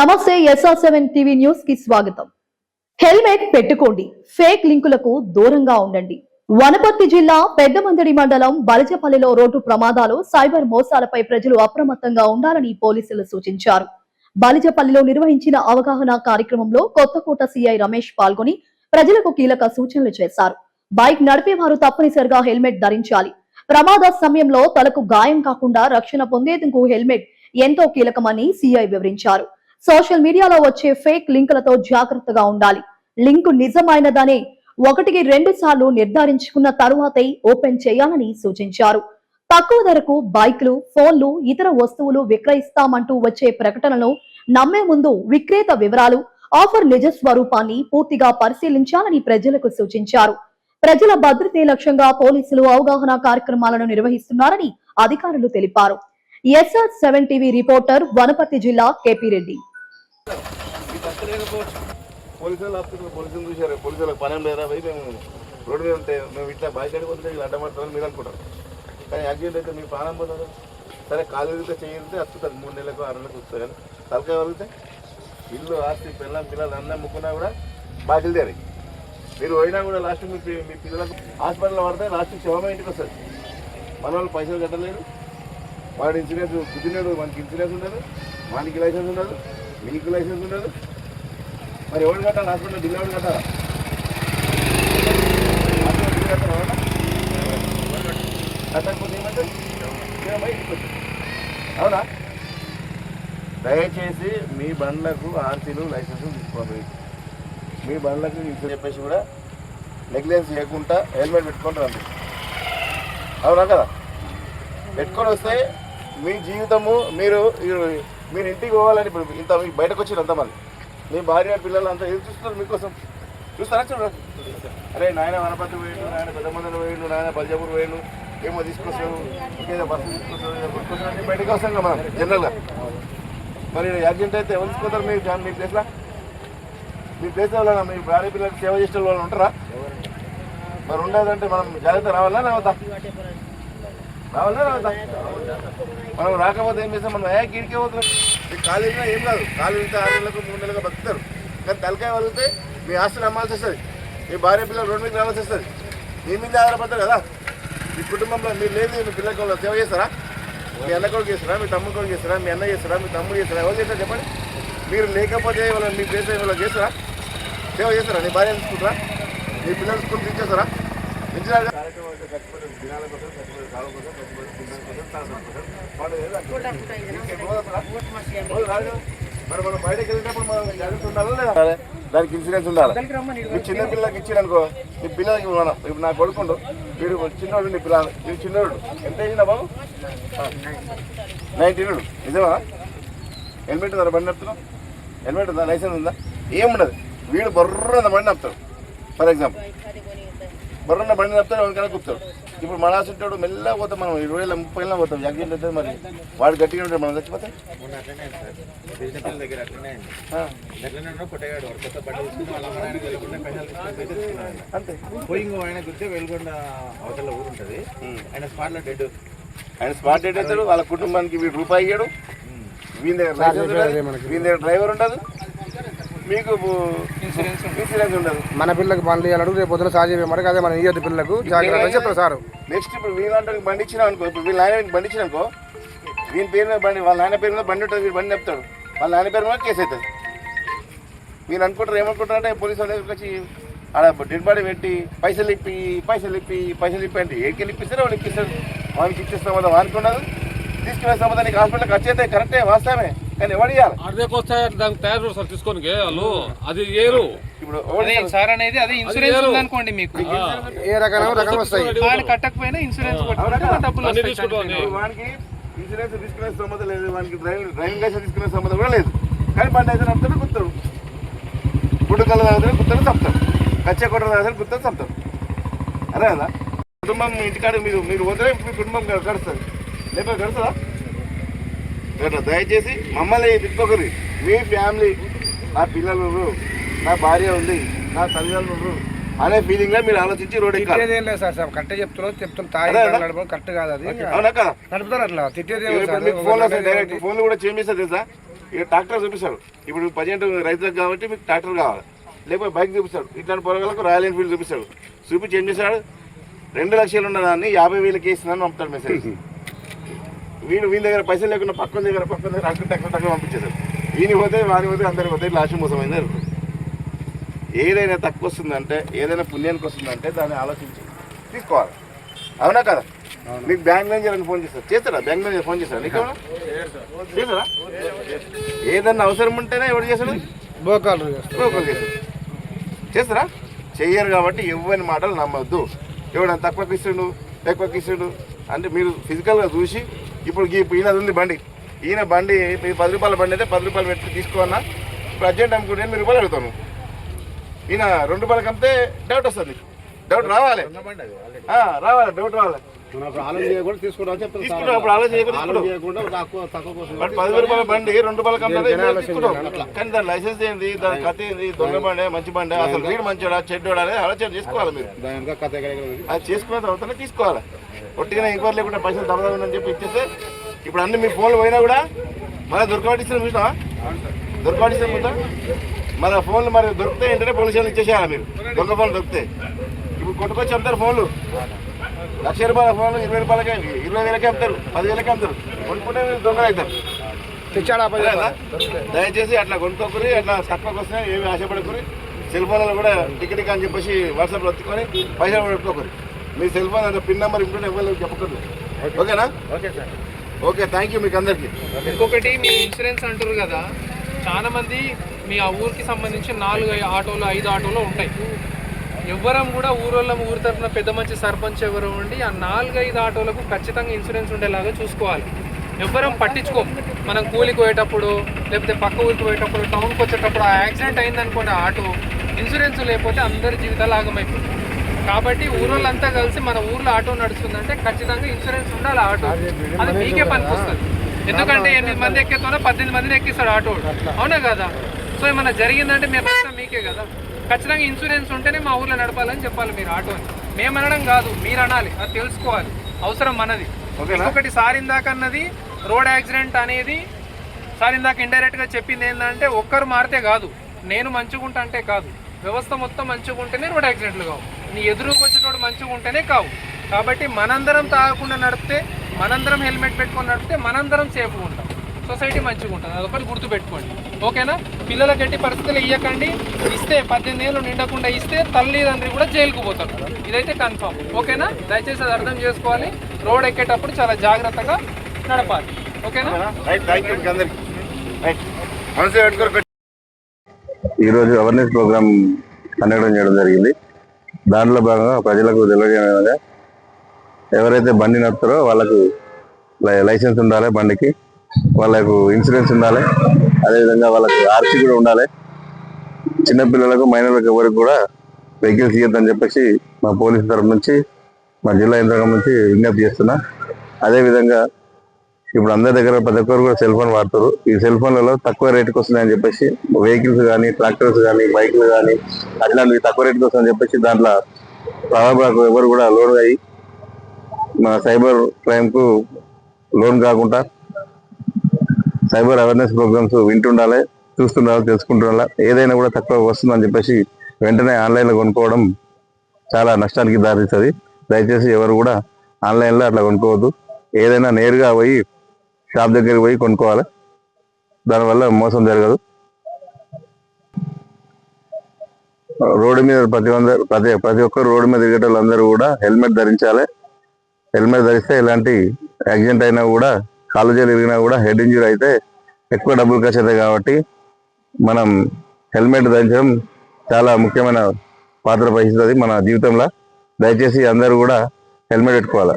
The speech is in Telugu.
నమస్తే SR7 టీవీ న్యూస్ కి స్వాగతం. హెల్మెట్ పెట్టుకోండి, ఫేక్ లింకులకు దూరంగా ఉండండి. వనపర్తి జిల్లా పెద్దమందడి మండలం బలిజపల్లిలో రోడ్డు ప్రమాదాలు, సైబర్ మోసాలపై ప్రజలు అప్రమత్తంగా ఉండాలని పోలీసులు సూచించారు. బలిజపల్లిలో నిర్వహించిన అవగాహన కార్యక్రమంలో కొత్తకోట సిఐ రమేష్ పాల్గొని ప్రజలకు కీలక సూచనలు చేశారు. బైక్ నడిపేవారు తప్పనిసరిగా హెల్మెట్ ధరించాలి. ప్రమాద సమయంలో తలకు గాయం కాకుండా రక్షణ పొందేందుకు హెల్మెట్ ఎంతో కీలకమని సిఐ వివరించారు. సోషల్ మీడియాలో వచ్చే ఫేక్ లింకులతో జాగ్రత్తగా ఉండాలి. లింకు నిజమైనదనే 1-2 సార్లు నిర్ధారించుకున్న తరువాతే ఓపెన్ చేయాలని సూచించారు. తక్కువ ధరకు బైక్లు, ఫోన్లు, ఇతర వస్తువులు విక్రయిస్తామంటూ వచ్చే ప్రకటనలు నమ్మే ముందు విక్రేత వివరాలు, ఆఫర్ నిజ స్వరూపాన్ని పూర్తిగా పరిశీలించాలని ప్రజలకు సూచించారు. ప్రజల భద్రతే లక్ష్యంగా పోలీసులు అవగాహన కార్యక్రమాలను నిర్వహిస్తున్నారని అధికారులు తెలిపారు. SR7 టీవీ రిపోర్టర్ వనపర్తి జిల్లా KP రెడ్డి. పోలీసులు చూసారు, పోలీసులకు పని లేదా పోయి మేము రోడ్డు మీద ఉంటే మేము ఇట్లా బయట అడిగిపోతుంటే ఇలా అడ్డమడతామని మీరు అనుకుంటారు. కానీ యాక్సిడెంట్ అయితే మీకు ప్రాణం పోతుంది. సరే కాలు ఎదిగితే చేయితే వస్తుంది, 3 నెలలకు 6 నెలలకు వస్తుంది. కానీ తలకాయ వలిగితే ఇల్లు, ఆస్తి, పిల్లలు అన్నం ముక్కున్నా కూడా బాటిల్ తేరాయి. మీరు పోయినా కూడా లాస్ట్ మీ పిల్లలకు హాస్పిటల్లో పడితే లాస్ట్ శవమే ఇంటికి వస్తుంది. మన వాళ్ళు పైసలు కట్టలేరు, వాడి ఇన్సూరెన్స్ కుదిరినాడు, మనకి ఇన్సూరెన్స్ ఉండదు, వానికి లైసెన్స్ ఉండదు, మీకు లైసెన్స్ ఉండదు. మరి ఎవరు కట్టాలి? హాస్పిటల్ బిల్ ఎవరు కట్టాలా? హాస్పిటల్ బిల్ కట్టాలా? కట్టకపోతే ఏమంటే అవునా? దయచేసి మీ బండ్లకు ఆర్సీలు, లైసెన్సులు తీసుకోండి. మీ బండ్లకు ఇన్సూరెన్స్ చెప్పేసి కూడా నెగ్లెన్స్ చేయకుండా హెల్మెట్ పెట్టుకుంటారు అండి. అవునా కదా? పెట్టుకొని వస్తే మీ జీవితము మీరు ఇంటికి పోవాలని ఇప్పుడు ఇంత బయటకు వచ్చిన అంతమంది మీ భార్య పిల్లలు అంతా ఏది చూస్తున్నారు మీకోసం? చూస్తారా? చూడండి. అరే నాయన వనపర్తి పోయిండు, నాయన పెద్దమందిని పోయిండు, నాయన బల్జాపూర్ పోయిండు, ఏమో తీసుకొస్తాడు, ఇంకేదో బస్సు తీసుకొస్తాడు అన్నీ బయటకు వస్తాం కదా మనం జనరల్గా. మరి యాక్సిడెంట్ అయితే ఎవరు తీసుకొస్తారు? మీ ప్లేస్లో మీ ప్లేస్లో వాళ్ళ మీ భార్య పిల్లలకి సేవ చేసే వాళ్ళు ఉంటారా? మరి ఉండదంటే మనం జాగ్రత్త రావాలా రావద్దా? మనం రాకపోతే ఏం చేస్తాం? మనం గిడికే పోతున్నాం. మీకు కాలు వెళ్ళినా ఏం కాదు, కాలు వెళ్తే 6 నెలలకు 3 నెలలకు బతుకుతారు. కానీ తలకాయ వదిలితే మీ ఆస్తులు అమ్మాల్సి వస్తుంది, మీ భార్య పిల్లలు రోడ్డు మీద రావాల్సి వస్తుంది. మీ మీద ఆధారపడతారు కదా. మీ కుటుంబంలో మీరు లేదు, మీ పిల్లలకి వాళ్ళు సేవ చేస్తారా? మీ అన్న కొడుకు చేస్తారా? మీ తమ్ముడు కొడుకు చేస్తారా? మీ అన్న చేస్తారా? మీ తమ్ముడు చేస్తారా? ఎవరు చేస్తారా చెప్పండి? మీరు లేకపోతే వాళ్ళని మీ ప్లేస్ వాళ్ళు చేస్తారా? సేవ చేస్తారా? మీ భార్య తీసుకుంటారా? మీ పిల్లలు స్కూల్ తెచ్చేస్తారా? దినాల కోసం కట్టుబడి, కాలం కోసం కట్టుబడి, పిల్లల కోసం మరి మనం బయటకు వెళ్ళినప్పుడు మనం జాగ్రత్త ఉండాలా లేదా? దానికి ఇన్సూరెన్స్ ఉండాలి. మీ చిన్న పిల్లలకి ఇచ్చిరనుకో, మీ పిల్లలకి మనం ఇప్పుడు నా కొడుకుండు, వీడు చిన్నోడు, నీ పిల్లలు వీడు చిన్నోడు ఎంత అయిందా బాబు? 19. నిజమా? హెల్మెట్ ఉందా? బండి నడుపుతున్నాం, హెల్మెట్ ఉందా? లైసెన్స్ ఉందా? ఏముండదు. వీడు బొర్ర బండి నడుపుతాడు. ఫర్ ఎగ్జాంపుల్ బొర్రన్న బండి నడుపుతాడు, ఎవరికైనా కూర్తాడు. ఇప్పుడు మన ఆసుంటాడు మెల్లగా పోతాం, మనం 20-30 పోతాం. యాక్సిడెంట్ అయితే మరి వాడు గట్టిగా ఉంటాడు, మనం చచ్చిపోతాం. అంతే పోయి ఇంకో ఆయన గుర్తే వెలుగొండ అవతల ఊరు ఉంటుంది, ఆయన స్పాట్లో డెడ్. ఆయన స్పాట్ డెడ్ అవుతాడు. వాళ్ళ కుటుంబానికి వీడు రూపాయి ఇయ్యాడు, వీని దగ్గర లైసెన్స్ ఉండదు, వీని దగ్గర డ్రైవర్ ఉండదు, మీకు ఇన్సూరెన్స్ ఉండదు. మన పిల్లలకు బండ్లు ఇవ్వాలడు, రేపు పొద్దున సాధ్యం మనకి అదే మనం ఇయ్యద్దు పిల్లలకు జాగ్రత్త చెప్తారు సార్. నెక్స్ట్ ఇప్పుడు వీళ్ళంటే బండి ఇచ్చినా అనుకో, ఇప్పుడు వీళ్ళ నాయన బండి ఇచ్చిన అనుకో, వీని పేరు మీద బండి, వాళ్ళ నాయన పేరు మీద బండి ఉంటుంది, వీడు బండి చెప్తాడు, వాళ్ళ నాయన పేరు మీద కేసు అవుతుంది. వీళ్ళు అనుకుంటారు, ఏమనుకుంటారంటే పోలీసు వాళ్ళు వచ్చి ఆడ డెడ్ బాడీ పెట్టి పైసలు ఇప్పి అంటే ఏకెళ్ళి ఇప్పిస్తారు, వాళ్ళు ఇప్పిస్తారు, వానికి ఇచ్చేస్తాం కదా, వానికి ఉండదు. తీసుకునే సంబంధం నీకు హాస్పిటల్కి వచ్చేస్తే కరెక్టే, వాస్తవమే, కానీ ఎవరు ఇవ్వాలి? దానికి తయారు సార్ తీసుకోని వాళ్ళు అది ఏరు. ఇప్పుడు సార్ అనేది అదే ఇన్సూరెన్స్ ఉందనుకోండి, మీకు ఏ రకం వస్తాయి, కట్టకపోయినా ఇన్సూరెన్స్ డబ్బులు వానికి ఇన్సూరెన్స్ తీసుకునే సంబంధం లేదు, వానికి డ్రైవింగ్ లైసెన్స్ తీసుకునే సంబంధం కూడా లేదు. కానీ బండి అయితే నడుపుతాడు, కుత్తాడు, గుడ్డుకల్లా తాగుతాడు, కుత్తలు చంపుతాడు, కచ్చే కొట్ట తాగుతాడు, కుత్తలు చంపుతాడు. అదే కదా కుటుంబం. ఇంటికాడ మీరు వదిలే మీ కుటుంబం గడుస్తుంది, లేకపోతే గడుస్తుందా? దయచేసి మమ్మల్ని తిప్పుకోకరి. మీ ఫ్యామిలీ, నా పిల్లలు, నా భార్య ఉంది, నా తల్లిదండ్రులు అనే ఫీలింగ్ గా మీరు ఆలోచించి రోడ్ ఎక్కాలి. కరెక్ట్ చెప్తున్నారు కరెక్ట్ కాదు, అది అవునా కదా? నడుపుతారు అట్లా తిట్టేది. ఫోన్లు కూడా చేంజ్ చేస్తారు తెలుసా? ఇక ట్రాక్టర్ చూపిస్తాడు. ఇప్పుడు ప్రజెంట్ రైతులకు కాబట్టి మీకు ట్రాక్టర్ కావాలి, లేకపోతే బైక్ చూపిస్తాడు. ఇట్లాంటి పొరగాలకు రాయల్ ఎన్ఫీల్డ్ చూపిస్తాడు. చూపించి ఏం చేశాడు, 2 లక్షలు ఉన్న దాన్ని 50,000కి వేస్తున్నాను పంపుతాడు మెసేజ్. వీని దగ్గర పైసలు లేకుండా పక్కన దగ్గర అక్కడ పంపించేశాడు. వీని పోతే వాని పోతే అందరికి పోతే లాస్ట్ మోసమైంది జరుగుతుంది. ఏదైనా తక్కువ వస్తుందంటే, ఏదైనా పుణ్యానికి వస్తుందంటే దాన్ని ఆలోచించి తీసుకోవాలి. అవునా కదా? మీకు బ్యాంక్ మేనేజర్ ఫోన్ చేస్తారా? బ్యాంక్ మేనేజర్ ఫోన్ చేస్తారా? నీకు చేస్తారా? ఏదన్నా అవసరం ఉంటేనే ఎవరు చేస్తాడు? బోకాలు చేస్తారా? చెయ్యరు. కాబట్టి ఎవరి మాటలు నమ్మద్దు. ఎవడన్నా తక్కువకి ఇస్తుండు ఎక్కువకి ఇస్తుండు అంటే మీరు ఫిజికల్గా చూసి, ఇప్పుడు ఈయన ఉంది బండి, ఈయన బండి మీరు 10 రూపాయల బండి అయితే 10 రూపాయలు పెట్టి తీసుకోవన్నా, ఇప్పుడు అర్జెంట్ అమ్ముకుంటే 8 రూపాయలు అడుగుతాను. ఈయన 2 రూపాయలకి అమ్మితే డౌట్ వస్తుంది. డౌట్ రావాలి, డౌట్ రావాలి. తీసుకున్నప్పుడు ఆలోచన చేయకుండా 10 రూపాయల బండి 2 రూపాయలకి అమ్మితే తీసుకుంటాం. కానీ దాని లైసెన్స్ ఏంది, దాని కథ ఏంది, దొంగ బండి మంచి బండి, అసలు వీడు మంచివాడా చెడ్డోడా అనేది ఆలోచన చేసుకోవాలి. మీరు అది చేసుకున్న తర్వాతనే తీసుకోవాలి. ఒట్టిగా ఇంకోటి లేకుండా పైసలు దొరకదని చెప్పి ఇచ్చేస్తే, ఇప్పుడు అన్ని మీ ఫోన్లు పోయినా కూడా మళ్ళీ దొరకబట్టిస్తాను. చూసినా దొరకబట్టిస్తాను మొత్తం మన ఫోన్లు మరి దొరికితే ఏంటంటే పోలీసు వాళ్ళు ఇచ్చేసేయాలి. మీరు దొంగ ఫోన్లు దొరికితే ఇప్పుడు కొట్టుకొచ్చి అమ్ముతారు ఫోన్లు. 1,00,000 రూపాయల ఫోన్లు 20 రూపాయలకే 20,000కే అమ్ముతారు, 10,000కే అమ్ముతారు. కొనుక్కుంటే మీరు దొంగలు అవుతారు. దయచేసి అట్లా కొనుక్కోకూరి, అట్లా తక్కువకి వస్తున్నాయి ఏమి ఆశపడకూరి. సెల్ ఫోన్లలో కూడా టికెట్ అని చెప్పేసి వాట్సాప్లో ఒత్తుకొని పైసలు పెట్టుకోకూరి. మీ సెల్ ఫోన్ అంటే పిన్ నెంబర్ ఇంప్రూవ్ ఇవ్వలేదు చెప్పకూడదు. ఓకేనా? Okay sir. Okay, thank you మీకు అందరికీ. ఇంకొకటి, మీ ఇన్సూరెన్స్ అంటారు కదా, చాలా మంది మీ ఆ ఊరికి సంబంధించి 4 ఆటోలు 5 ఆటోలు ఉంటాయి. ఎవ్వరం కూడా ఊరి తరఫున పెద్ద మంచి సర్పంచ్ ఎవరు ఉండి ఆ 4-5 ఆటోలకు ఖచ్చితంగా ఇన్సూరెన్స్ ఉండేలాగా చూసుకోవాలి. ఎవ్వరం పట్టించుకోం. మనం కూలికి పోయేటప్పుడు, లేకపోతే పక్క ఊరికి పోయేటప్పుడు, టౌన్కి వచ్చేటప్పుడు ఆ యాక్సిడెంట్ అయిందనుకోండి, ఆటో ఇన్సూరెన్స్ లేకపోతే అందరి జీవితాలు ఆగమైపోతుంది. కాబట్టి ఊరోళ్ళంతా కలిసి మన ఊర్లో ఆటో నడుస్తుందంటే ఖచ్చితంగా ఇన్సూరెన్స్ ఉండాలి. ఆటో అది మీకే పనికి వస్తుంది. ఎందుకంటే 8 మంది ఎక్కేతోనే 18 మందిని ఎక్కిస్తాడు ఆటో, అవునా కదా? సో ఏమన్నా జరిగిందంటే మీరు నష్టం మీకే కదా. ఖచ్చితంగా ఇన్సూరెన్స్ ఉంటేనే మా ఊర్లో నడపాలని చెప్పాలి మీరు ఆటోని. మేము అనడం కాదు, మీరు అనాలి. అది తెలుసుకోవాలి, అవసరం మనది. ఇంకొకటి, సారిందాక అన్నది రోడ్ యాక్సిడెంట్ అనేది, సారిందాక ఇండైరెక్ట్గా చెప్పింది ఏంటంటే ఒక్కరు మారితే కాదు, నేను మంచిగుంటా అంటే కాదు, వ్యవస్థ మొత్తం మంచిగా ఉంటేనే రోడ్ యాక్సిడెంట్లు కావు. నీ ఎదురుకు వచ్చేటోడు మంచిగా ఉంటేనే కావు. కాబట్టి మనందరం తాగకుండా నడిపితే, మనందరం హెల్మెట్ పెట్టుకొని నడిపితే మనందరం సేఫ్గా ఉంటాం, సొసైటీ మంచిగా ఉంటుంది. అదొకటి గుర్తుపెట్టుకోండి. ఓకేనా? పిల్లలకి ఎట్టి పరిస్థితులు ఇవ్వకండి. ఇస్తే 18 ఏళ్ళు నిండకుండా ఇస్తే తల్లిదండ్రులు కూడా జైలుకు పోతారు. ఇదైతే కన్ఫామ్. ఓకేనా? దయచేసి అది అర్థం చేసుకోవాలి. రోడ్ ఎక్కేటప్పుడు చాలా జాగ్రత్తగా నడపాలి. ఓకేనా? ఈరోజు అవేర్నెస్ ప్రోగ్రామ్ కండక్ట్ చేయడం జరిగింది. దాంట్లో భాగంగా ప్రజలకు తెలియజేయగా, ఎవరైతే బండి నడుపుతారో వాళ్ళకు లైసెన్స్ ఉండాలి, బండికి వాళ్ళకు ఇన్సూరెన్స్ ఉండాలి, అదేవిధంగా వాళ్ళకి ఆర్సీ కూడా ఉండాలి. చిన్నపిల్లలకు, మైనర్లకు ఎవరికి కూడా వెహికల్స్ ఇవ్వద్దని చెప్పేసి మా పోలీసు తరఫు నుంచి, మా జిల్లా యంత్రాంగం నుంచి విజ్ఞప్తి చేస్తున్నా. అదేవిధంగా ఇప్పుడు అందరి దగ్గర ప్రతి ఒక్కరు కూడా సెల్ ఫోన్ వాడతారు. ఈ సెల్ ఫోన్లలో తక్కువ రేటుకి వస్తున్నాయని చెప్పేసి వెహికల్స్ కానీ, ట్రాక్టర్స్ కానీ, బైక్లు కానీ అట్లాంటివి తక్కువ రేటుకి వస్తుందని చెప్పేసి దాంట్లో ప్రভাవాలకు ఎవరు కూడా లోన్ అయ్యి మన సైబర్ క్రైమ్కు లోన్ కాకుండా సైబర్ అవేర్నెస్ ప్రోగ్రామ్స్ వింటుండాలి, చూస్తుండాలి, తెలుసుకుంటుండాలి. ఏదైనా కూడా తక్కువ వస్తుందని చెప్పేసి వెంటనే ఆన్లైన్లో కొనుక్కోవడం చాలా నష్టానికి దారితీస్తుంది. దయచేసి ఎవరు కూడా ఆన్లైన్లో అట్లా కొనుక్కోవద్దు. ఏదైనా నేరుగా పోయి షాప్ దగ్గరికి పోయి కొనుక్కోవాలి. దానివల్ల మోసం జరగదు. రోడ్డు మీద ప్రతి ఒక్కరు రోడ్డు మీద తిరిగేటోళ్ళందరూ కూడా హెల్మెట్ ధరించాలి. హెల్మెట్ ధరిస్తే ఎలాంటి యాక్సిడెంట్ అయినా కూడా, కాలు చేలు ఇరిగినా కూడా, హెడ్ ఇంజరీ అయితే ఎక్కువ డబ్బులు ఖర్చు అవుతాయి. కాబట్టి మనం హెల్మెట్ ధరించడం చాలా ముఖ్యమైన పాత్ర వహిస్తుంది మన జీవితంలో. దయచేసి అందరూ కూడా హెల్మెట్ పెట్టుకోవాలి.